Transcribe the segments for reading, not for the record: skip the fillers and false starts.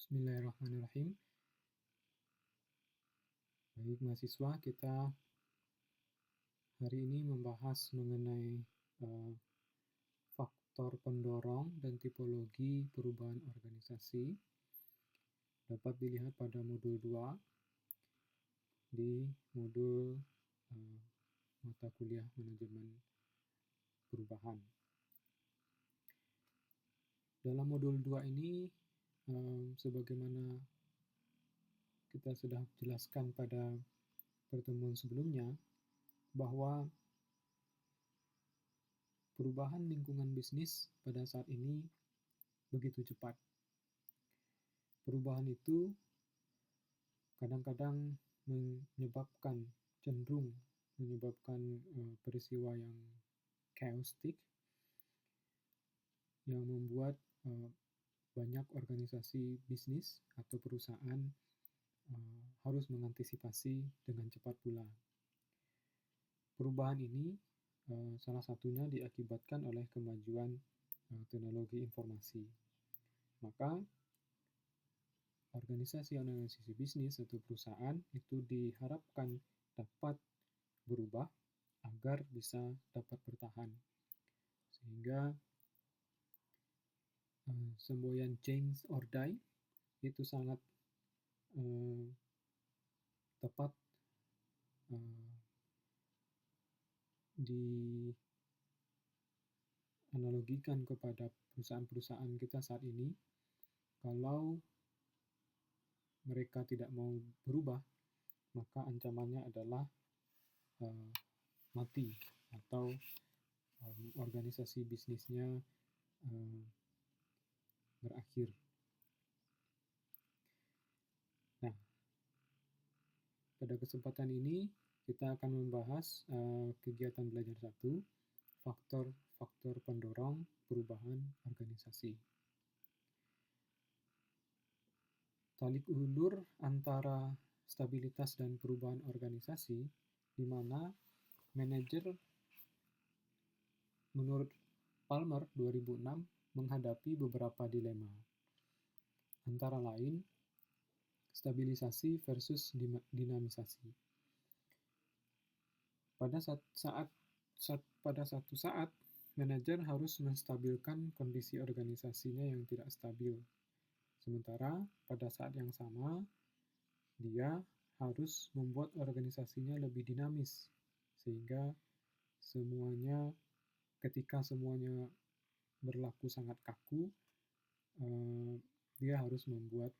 Bismillahirrahmanirrahim. Baik mahasiswa, kita hari ini membahas mengenai faktor pendorong dan tipologi perubahan organisasi. Dapat dilihat pada modul 2 di modul mata kuliah manajemen perubahan. Dalam modul 2 ini, sebagaimana kita sudah jelaskan pada pertemuan sebelumnya, bahwa perubahan lingkungan bisnis pada saat ini begitu cepat. Perubahan itu kadang-kadang cenderung menyebabkan peristiwa yang chaotic, yang membuat banyak organisasi bisnis atau perusahaan harus mengantisipasi dengan cepat pula. Perubahan ini salah satunya diakibatkan oleh kemajuan teknologi informasi. Maka organisasi bisnis atau perusahaan itu diharapkan dapat berubah agar bisa dapat bertahan. Sehingga semboyan change or die itu sangat tepat dianalogikan kepada perusahaan-perusahaan kita saat ini. Kalau mereka tidak mau berubah, maka ancamannya adalah mati atau organisasi bisnisnya berakhir. Nah, pada kesempatan ini kita akan membahas kegiatan belajar 1, faktor-faktor pendorong perubahan organisasi. Talik ulur antara stabilitas dan perubahan organisasi, di mana manajer menurut Palmer 2006 menghadapi beberapa dilema, antara lain stabilisasi versus dinamisasi. Pada satu saat, manajer harus menstabilkan kondisi organisasinya yang tidak stabil. Sementara pada saat yang sama, dia harus membuat organisasinya lebih dinamis, sehingga ketika semuanya berlaku sangat kaku, dia harus membuat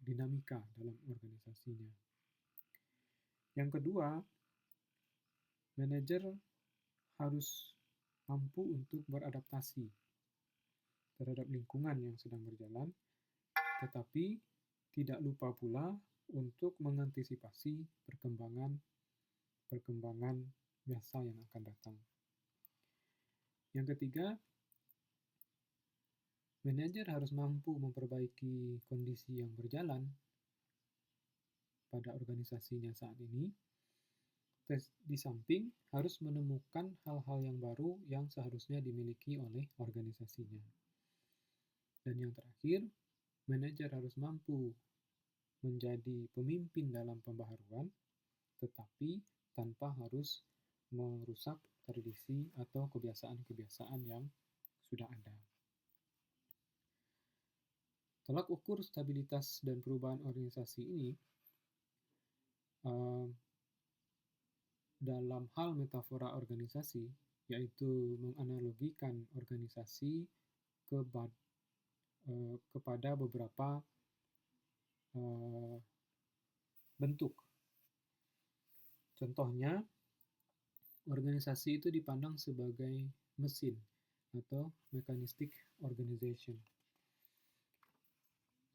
dinamika dalam organisasinya. Yang kedua, manajer harus mampu untuk beradaptasi terhadap lingkungan yang sedang berjalan, tetapi tidak lupa pula untuk mengantisipasi perkembangan biasa yang akan datang. Yang ketiga, manajer harus mampu memperbaiki kondisi yang berjalan pada organisasinya saat ini. Di samping harus menemukan hal-hal yang baru yang seharusnya dimiliki oleh organisasinya. Dan yang terakhir, manajer harus mampu menjadi pemimpin dalam pembaharuan, tetapi tanpa harus merusak tradisi atau kebiasaan-kebiasaan yang sudah ada. Tolak ukur stabilitas dan perubahan organisasi ini dalam hal metafora organisasi, yaitu menganalogikan organisasi kepada beberapa bentuk. Contohnya, organisasi itu dipandang sebagai mesin atau mechanistic organization.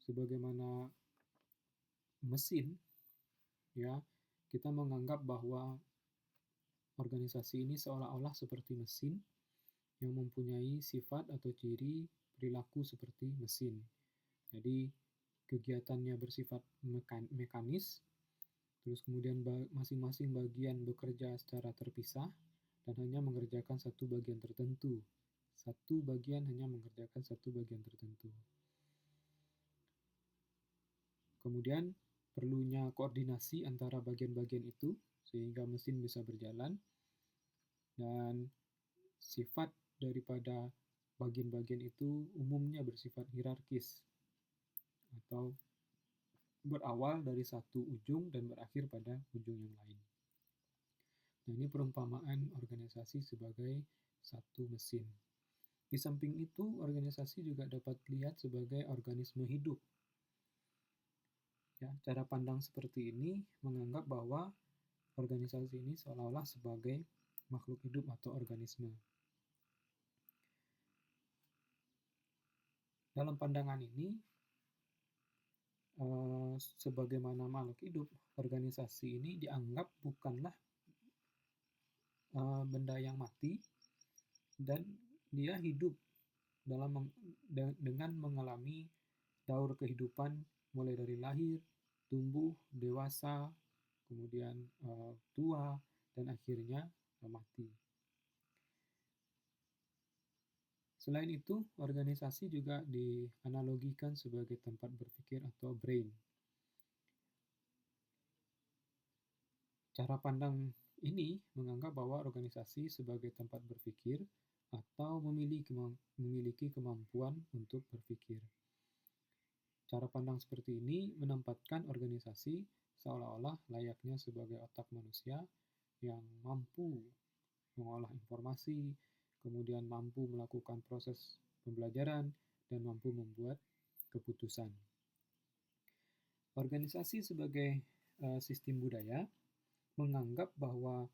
Sebagaimana mesin, ya, kita menganggap bahwa organisasi ini seolah-olah seperti mesin yang mempunyai sifat atau ciri perilaku seperti mesin. Jadi kegiatannya bersifat mekanis, terus kemudian masing-masing bagian bekerja secara terpisah dan hanya mengerjakan satu bagian tertentu. Satu bagian hanya mengerjakan satu bagian tertentu. Kemudian perlunya koordinasi antara bagian-bagian itu sehingga mesin bisa berjalan, dan sifat daripada bagian-bagian itu umumnya bersifat hierarkis atau berawal dari satu ujung dan berakhir pada ujung yang lain. Nah, ini perumpamaan organisasi sebagai satu mesin. Di samping itu, organisasi juga dapat dilihat sebagai organisme hidup. Ya, cara pandang seperti ini menganggap bahwa organisasi ini seolah-olah sebagai makhluk hidup atau organisme. Dalam pandangan ini, sebagaimana makhluk hidup, organisasi ini dianggap bukanlah benda yang mati, dan dia hidup dengan mengalami daur kehidupan mulai dari lahir, tumbuh, dewasa, kemudian tua, dan akhirnya mati. Selain itu, organisasi juga dianalogikan sebagai tempat berpikir atau brain. Cara pandang ini menganggap bahwa organisasi sebagai tempat berpikir atau memiliki kemampuan untuk berpikir. Cara pandang seperti ini menempatkan organisasi seolah-olah layaknya sebagai otak manusia yang mampu mengolah informasi, kemudian mampu melakukan proses pembelajaran, dan mampu membuat keputusan. Organisasi sebagai sistem budaya menganggap bahwa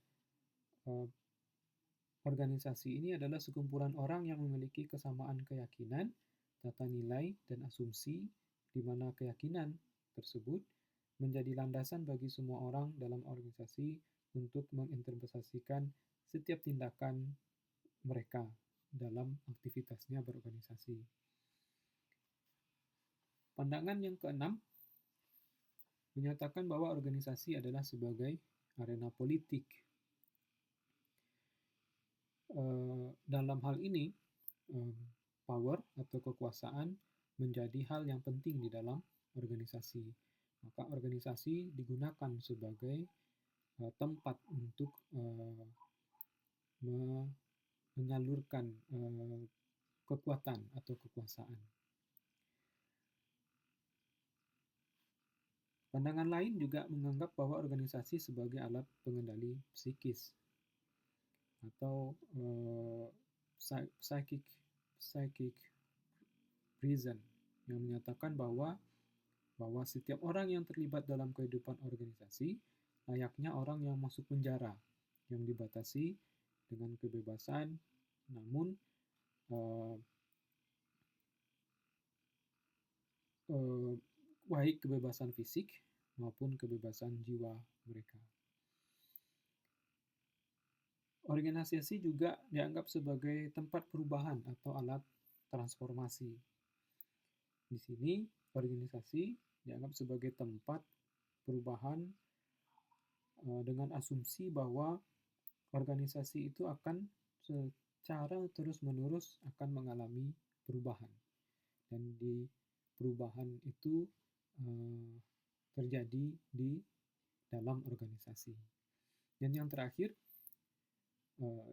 organisasi ini adalah sekumpulan orang yang memiliki kesamaan keyakinan, tata nilai, dan asumsi, di mana keyakinan tersebut menjadi landasan bagi semua orang dalam organisasi untuk menginterpretasikan setiap tindakan mereka dalam aktivitasnya berorganisasi. Pandangan yang keenam menyatakan bahwa organisasi adalah sebagai arena politik. Dalam hal ini, power atau kekuasaan menjadi hal yang penting di dalam organisasi. Maka organisasi digunakan sebagai tempat untuk menyalurkan kekuatan atau kekuasaan. Pandangan lain juga menganggap bahwa organisasi sebagai alat pengendali psikis atau psychic prison, yang menyatakan bahwa setiap orang yang terlibat dalam kehidupan organisasi layaknya orang yang masuk penjara yang dibatasi dengan kebebasan, namun baik kebebasan fisik maupun kebebasan jiwa mereka. Organisasi juga dianggap sebagai tempat perubahan atau alat transformasi. Di sini, organisasi dianggap sebagai tempat perubahan dengan asumsi bahwa organisasi itu akan secara terus-menerus akan mengalami perubahan. Dan di perubahan itu terjadi di dalam organisasi. Dan yang terakhir,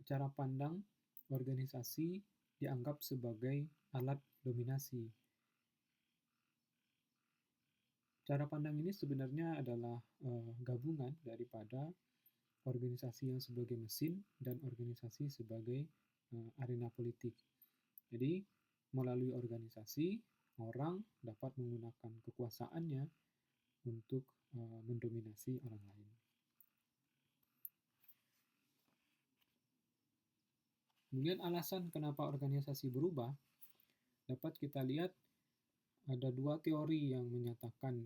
cara pandang organisasi dianggap sebagai alat dominasi. Cara pandang ini sebenarnya adalah gabungan daripada organisasi yang sebagai mesin dan organisasi sebagai arena politik. Jadi, melalui organisasi, orang dapat menggunakan kekuasaannya untuk mendominasi orang lain. Kemudian alasan kenapa organisasi berubah dapat kita lihat ada dua teori yang menyatakan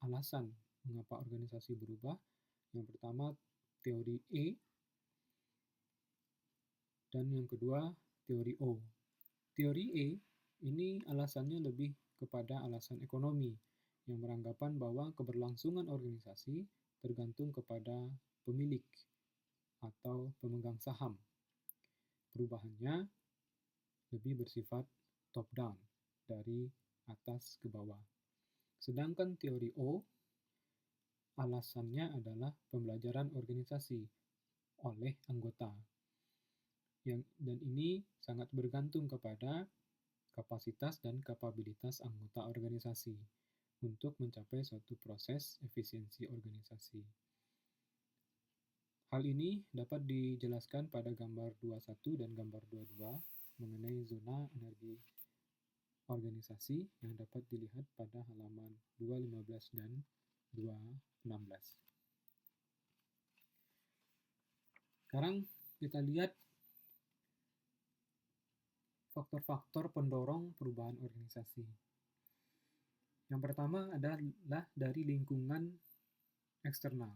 alasan mengapa organisasi berubah. Yang pertama, teori E, dan yang kedua, teori O. Teori E ini alasannya lebih kepada alasan ekonomi, yang beranggapan bahwa keberlangsungan organisasi tergantung kepada pemilik atau pemegang saham. Perubahannya lebih bersifat top-down, dari atas ke bawah. Sedangkan teori O, alasannya adalah pembelajaran organisasi oleh anggota. Dan ini sangat bergantung kepada kapasitas dan kapabilitas anggota organisasi untuk mencapai suatu proses efisiensi organisasi. Hal ini dapat dijelaskan pada gambar 21 dan gambar 22 mengenai zona energi organisasi yang dapat dilihat pada halaman 215 dan 216. Sekarang kita lihat faktor-faktor pendorong perubahan organisasi. Yang pertama adalah dari lingkungan eksternal.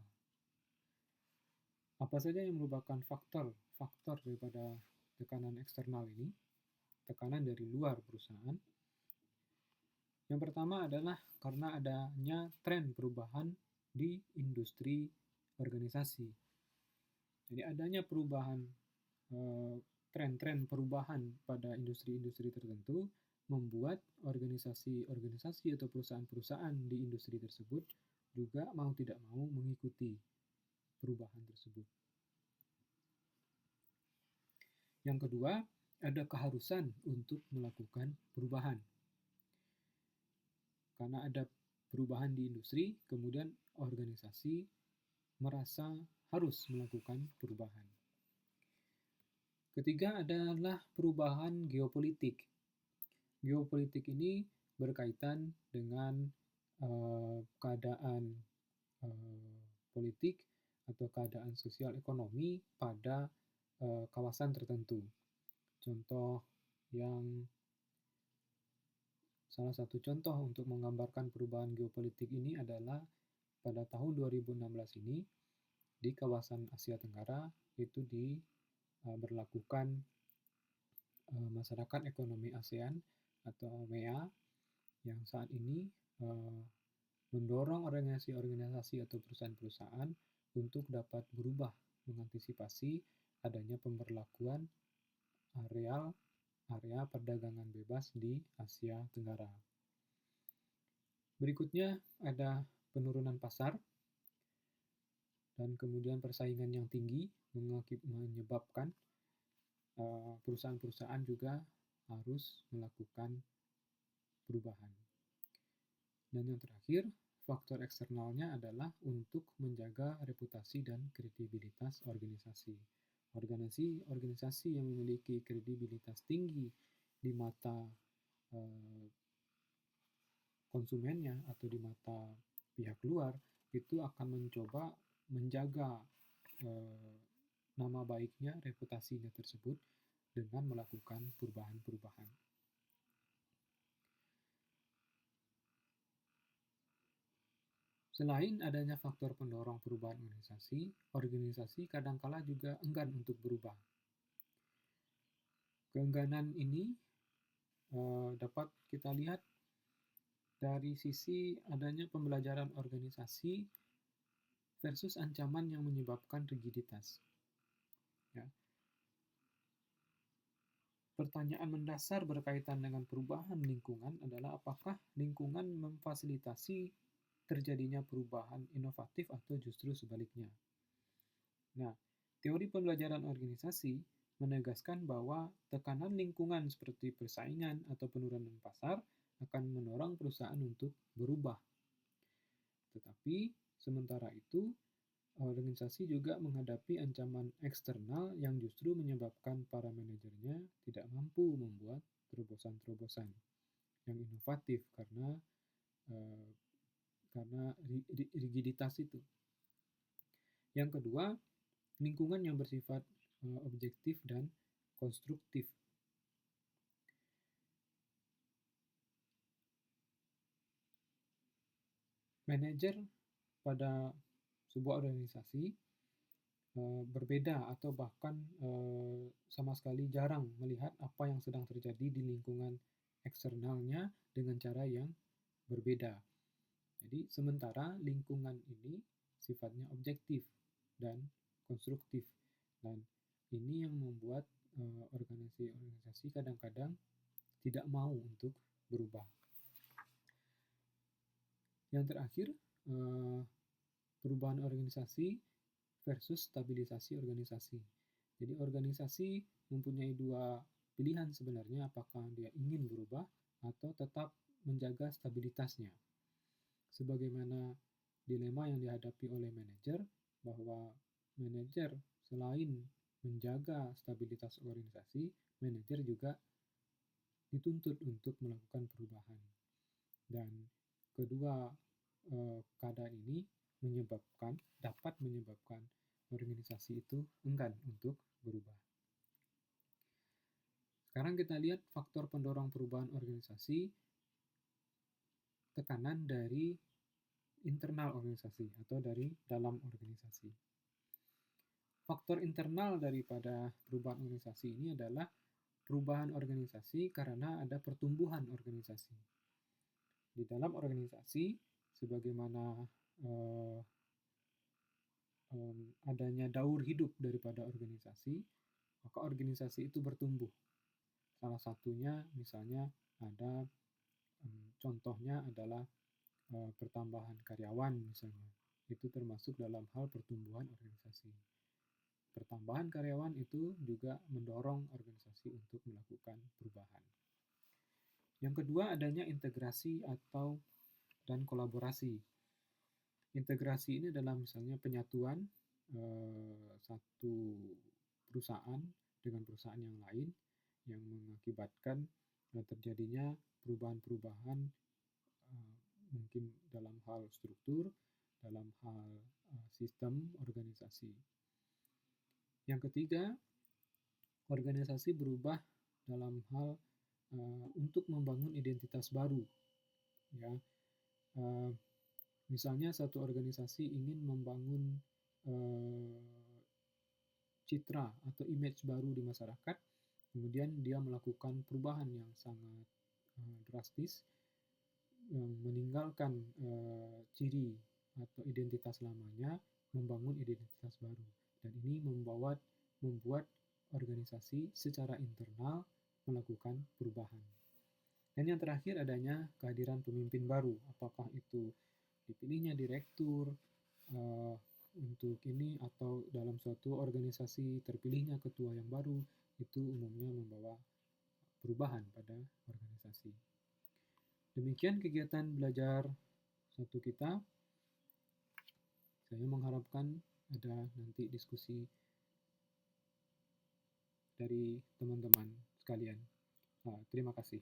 Apa saja yang merupakan faktor daripada tekanan eksternal ini? Tekanan dari luar perusahaan. Yang pertama adalah karena adanya tren perubahan di industri organisasi. Jadi adanya perubahan, tren-tren perubahan pada industri-industri tertentu membuat organisasi-organisasi atau perusahaan-perusahaan di industri tersebut juga mau tidak mau mengikuti perubahan tersebut. Yang kedua, ada keharusan untuk melakukan perubahan. Karena ada perubahan di industri, kemudian organisasi merasa harus melakukan perubahan. Ketiga adalah perubahan geopolitik. Geopolitik ini berkaitan dengan keadaan politik atau keadaan sosial ekonomi pada kawasan tertentu. Contoh salah satu contoh untuk menggambarkan perubahan geopolitik ini adalah pada tahun 2016 ini di kawasan Asia Tenggara itu diberlakukan Masyarakat Ekonomi ASEAN atau MEA yang saat ini mendorong organisasi-organisasi atau perusahaan-perusahaan untuk dapat berubah mengantisipasi adanya pemberlakuan area perdagangan bebas di Asia Tenggara. Berikutnya ada penurunan pasar dan kemudian persaingan yang tinggi menyebabkan perusahaan-perusahaan juga harus melakukan perubahan. Dan yang terakhir, faktor eksternalnya adalah untuk menjaga reputasi dan kredibilitas organisasi. Organisasi yang memiliki kredibilitas tinggi di mata konsumennya atau di mata pihak luar itu akan mencoba menjaga nama baiknya, reputasinya tersebut dengan melakukan perubahan-perubahan. Selain adanya faktor pendorong perubahan organisasi kadangkala juga enggan untuk berubah. Keengganan ini dapat kita lihat dari sisi adanya pembelajaran organisasi versus ancaman yang menyebabkan rigiditas. Ya. Pertanyaan mendasar berkaitan dengan perubahan lingkungan adalah apakah lingkungan memfasilitasi terjadinya perubahan inovatif atau justru sebaliknya. Nah, teori pembelajaran organisasi menegaskan bahwa tekanan lingkungan seperti persaingan atau penurunan pasar akan mendorong perusahaan untuk berubah. Tetapi, sementara itu, organisasi juga menghadapi ancaman eksternal yang justru menyebabkan para manajernya tidak mampu membuat terobosan-terobosan yang inovatif karena rigiditas itu. Yang kedua, lingkungan yang bersifat objektif dan konstruktif. Manajer pada sebuah organisasi berbeda atau bahkan sama sekali jarang melihat apa yang sedang terjadi di lingkungan eksternalnya dengan cara yang berbeda. Jadi sementara lingkungan ini sifatnya objektif dan konstruktif, dan ini yang membuat organisasi kadang-kadang tidak mau untuk berubah. Yang terakhir, perubahan organisasi versus stabilisasi organisasi. Jadi organisasi mempunyai dua pilihan sebenarnya, apakah dia ingin berubah atau tetap menjaga stabilitasnya. Sebagaimana dilema yang dihadapi oleh manajer, bahwa manajer selain menjaga stabilitas organisasi, manajer juga dituntut untuk melakukan perubahan. Dan kedua keadaan ini dapat menyebabkan organisasi itu enggan untuk berubah. Sekarang kita lihat faktor pendorong perubahan organisasi, tekanan dari internal organisasi atau dari dalam organisasi. Faktor internal daripada perubahan organisasi ini adalah perubahan organisasi karena ada pertumbuhan organisasi. Di dalam organisasi, sebagaimana adanya daur hidup daripada organisasi, maka organisasi itu bertumbuh. Salah satunya misalnya ada contohnya adalah pertambahan karyawan misalnya. Itu termasuk dalam hal pertumbuhan organisasi. Pertambahan karyawan itu juga mendorong organisasi untuk melakukan perubahan. Yang kedua, adanya integrasi dan kolaborasi. Integrasi ini adalah misalnya penyatuan satu perusahaan dengan perusahaan yang lain yang mengakibatkan terjadinya perubahan-perubahan mungkin dalam hal struktur, dalam hal sistem organisasi. Yang ketiga, organisasi berubah dalam hal untuk membangun identitas baru. Ya, misalnya satu organisasi ingin membangun citra atau image baru di masyarakat, kemudian dia melakukan perubahan yang sangat drastis, meninggalkan ciri atau identitas lamanya, membangun identitas baru. Dan ini membuat organisasi secara internal melakukan perubahan. Dan yang terakhir adanya kehadiran pemimpin baru, apakah itu dipilihnya direktur untuk ini atau dalam suatu organisasi terpilihnya ketua yang baru, itu umumnya membawa perubahan pada organisasi. Demikian kegiatan belajar satu kita. Saya mengharapkan ada nanti diskusi dari teman-teman sekalian. Terima kasih.